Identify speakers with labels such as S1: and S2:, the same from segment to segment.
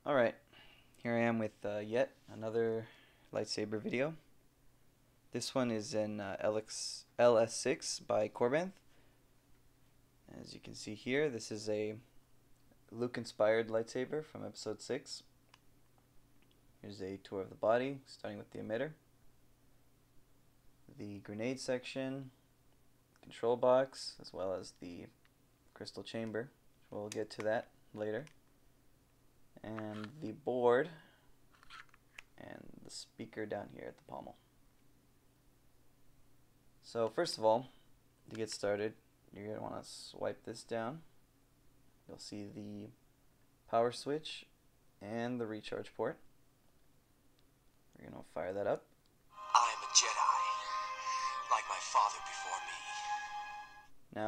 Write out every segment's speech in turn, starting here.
S1: Alright, here I am with yet another lightsaber video. This one is an LS6 by Korbanth. As you can see here, this is a Luke-inspired lightsaber from Episode 6. Here's a tour of the body, starting with the emitter, the grenade section, control box, as well as the crystal chamber. We'll get to that later. And the board and the speaker down here at the pommel. So first of all, to get started, you're going to want to swipe this down. You'll see the power switch and the recharge port. We're going to fire that up.
S2: I'm a Jedi, like my father before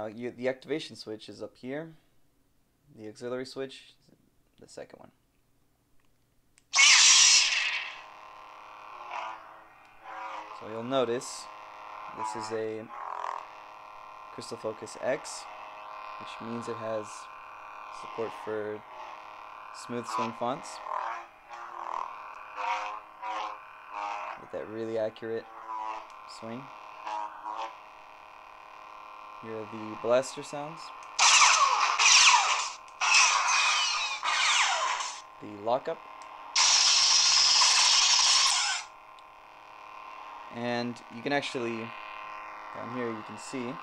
S2: me.
S1: Now the activation switch is up here. The auxiliary switch is the second one. So you'll notice this is a Crystal Focus X, which means it has support for smooth swing fonts with that really accurate swing. Here are the blaster sounds, the lockup, and you can actually, down here you can see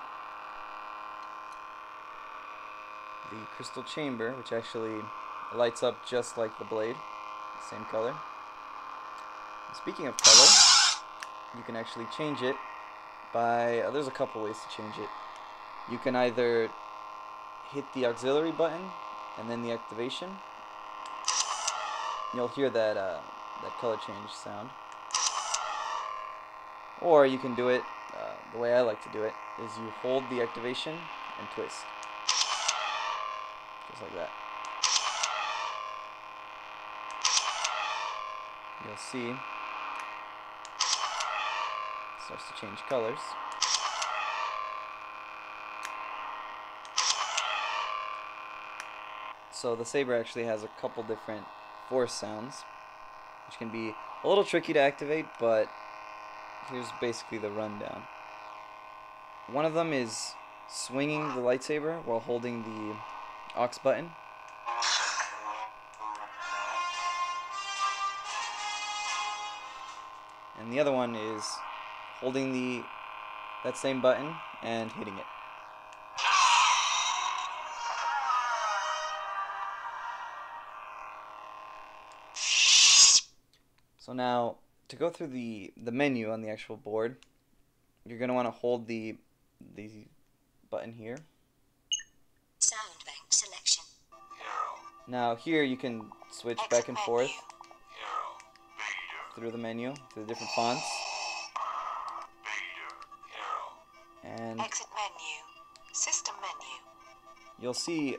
S1: the crystal chamber, which actually lights up just like the blade, same color. And speaking of color, you can actually change it by, there's a couple ways to change it. You can either hit the auxiliary button and then the activation. You'll hear that that color change sound. Or you can do it, the way I like to do it, is you hold the activation and twist. Just like that. You'll see it starts to change colors. So the saber actually has a couple different force sounds, which can be a little tricky to activate, but here's basically the rundown. One of them is swinging the lightsaber while holding the aux button. And the other one is holding that same button and hitting it. So now, to go through the menu on the actual board, you're going to want to hold the button here.
S3: Sound bank selection.
S1: Now here you can switch back and forth through the menu, through the different fonts. And
S3: Exit menu. System menu.
S1: you'll see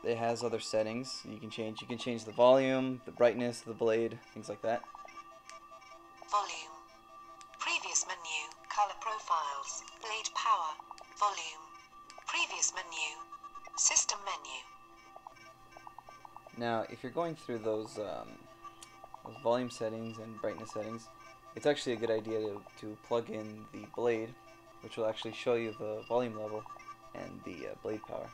S1: it has other settings you can change. You can change the volume, the brightness of the blade, things like that.
S3: Volume. Previous menu. Color profiles. Blade power. Volume. Previous menu. System menu.
S1: Now, if you're going through those volume settings and brightness settings, it's actually a good idea to plug in the blade, which will actually show you the volume level and the blade power.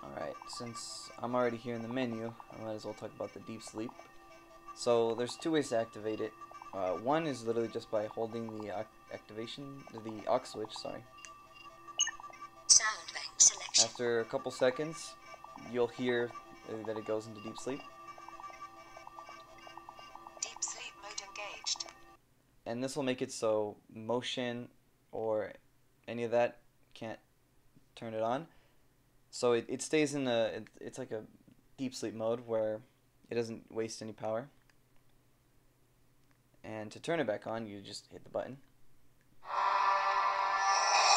S1: Alright, since I'm already here in the menu, I might as well talk about the deep sleep. So there's two ways to activate it. One is literally just by holding the the aux switch, sorry.
S3: Sound bank selection.
S1: After a couple seconds, you'll hear that it goes into deep sleep.
S3: Deep sleep mode engaged.
S1: And this will make it so motion or any of that can't turn it on. So it stays in it's like a deep sleep mode where it doesn't waste any power. And to turn it back on, you just hit the button.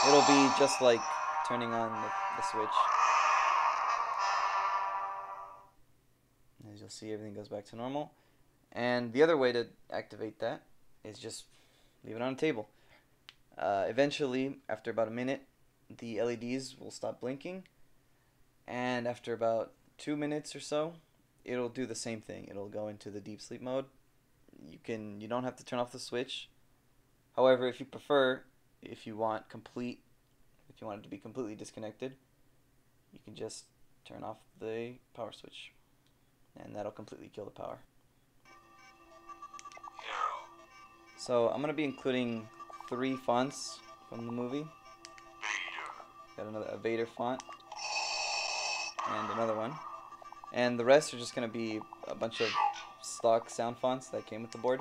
S1: It'll be just like turning on the switch. As you'll see, everything goes back to normal. And the other way to activate that is just leave it on a table. Eventually, after about a minute, the LEDs will stop blinking, and after about 2 minutes or so, it'll do the same thing. It'll go into the deep sleep mode. You don't have to turn off the switch. However, if you prefer, if you want it to be completely disconnected, you can just turn off the power switch, and that'll completely kill the power. So I'm gonna be including 3 fonts from the movie. Got a Vader font and another one, and the rest are just gonna be a bunch of stock sound fonts that came with the board.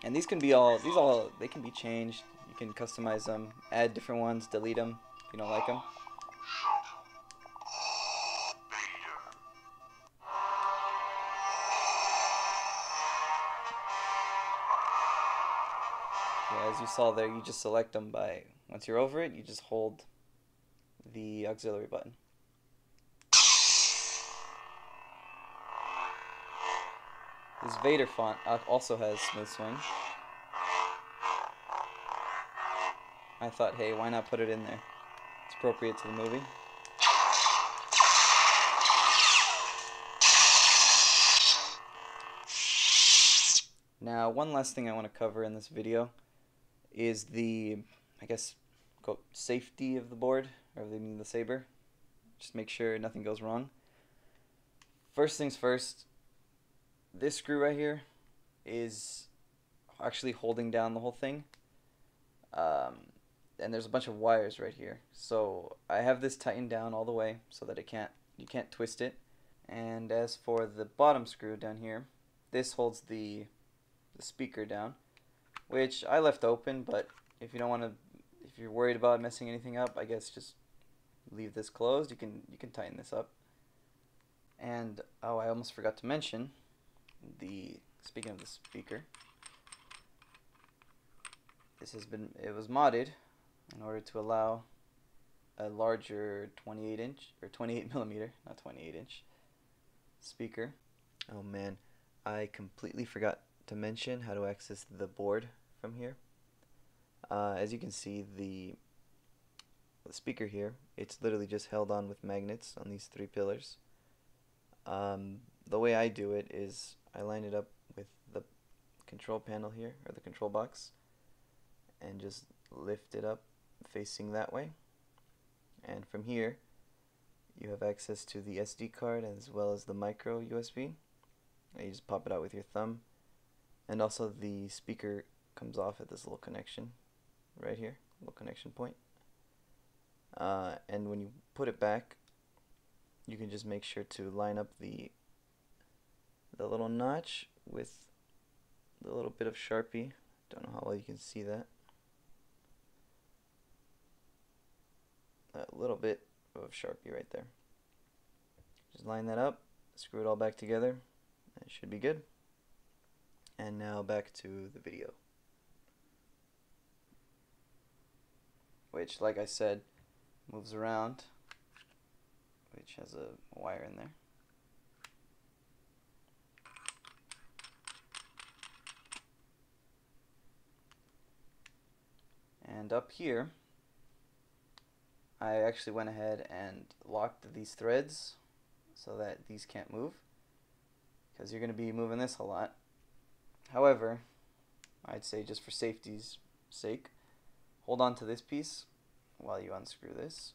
S1: And these can be they can be changed. You can customize them, add different ones, delete them if you don't like them. Yeah, as you saw there, you just select them by, once you're over it, you just hold the auxiliary button. This Vader font also has smooth swing. I thought, hey, why not put it in there? It's appropriate to the movie. Now, one last thing I want to cover in this video is the, I guess, safety of the board, or the saber. Just make sure nothing goes wrong. First things first, this screw right here is actually holding down the whole thing. And there's a bunch of wires right here. So I have this tightened down all the way so that you can't twist it. And as for the bottom screw down here, this holds the speaker down, which I left open, but if you're worried about messing anything up, I guess just leave this closed. You can tighten this up. And oh, I almost forgot to mention, speaking of the speaker, it was modded in order to allow a larger 28 millimeter, not 28 inch speaker. Oh man, I completely forgot to mention how to access the board from here. As you can see, the speaker here, it's literally just held on with magnets on these 3 pillars. The way I do it is I line it up with the control panel here, or the control box, and just lift it up facing that way. And from here, you have access to the SD card as well as the micro USB. And you just pop it out with your thumb. And also the speaker comes off at this little connection right here, little connection point. And when you put it back, you can just make sure to line up the little notch with the little bit of Sharpie. Don't know how well you can see that. A little bit of Sharpie right there. Just line that up, screw it all back together, and it should be good. And now back to the video, which, like I said, moves around, which has a wire in there. And up here, I actually went ahead and locked these threads so that these can't move, because you're going to be moving this a lot. However, I'd say just for safety's sake, hold on to this piece while you unscrew this.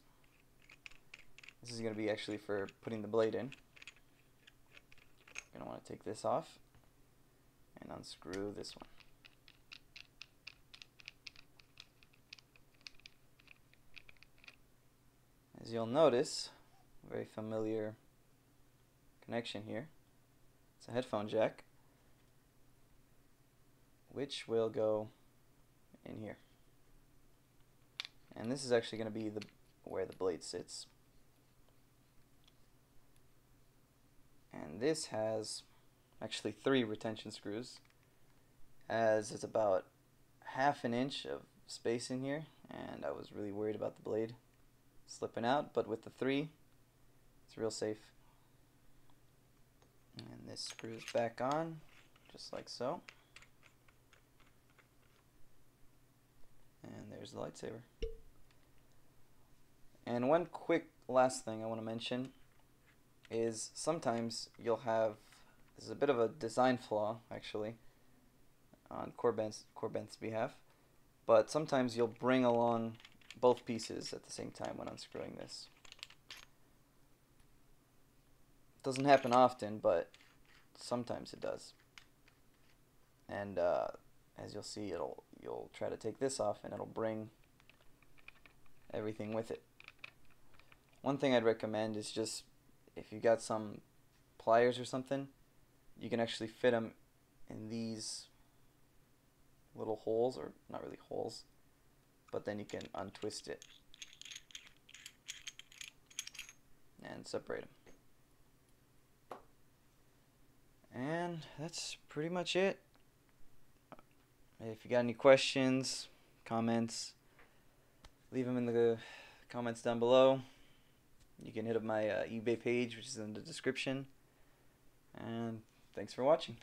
S1: This is going to be actually for putting the blade in. You're going to want to take this off and unscrew this one. As you'll notice, very familiar connection here. It's a headphone jack, which will go in here. And this is actually going to be where the blade sits. And this has actually 3 retention screws, as it's about ½ an inch of space in here, and I was really worried about the blade slipping out, but with the 3, it's real safe. And this screws back on, just like so. And there's the lightsaber. And one quick last thing I want to mention is sometimes you'll have, this is a bit of a design flaw actually on Korbanth's behalf, but sometimes you'll bring along both pieces at the same time when unscrewing this. Doesn't happen often, but sometimes it does. And as you'll see, you'll try to take this off and it'll bring everything with it. One thing I'd recommend is just, if you got some pliers or something, you can actually fit them in these little holes, or not really holes, but then you can untwist it and separate them. And that's pretty much it. If you got any questions, comments, leave them in the comments down below. You can hit up my eBay page, which is in the description. And thanks for watching.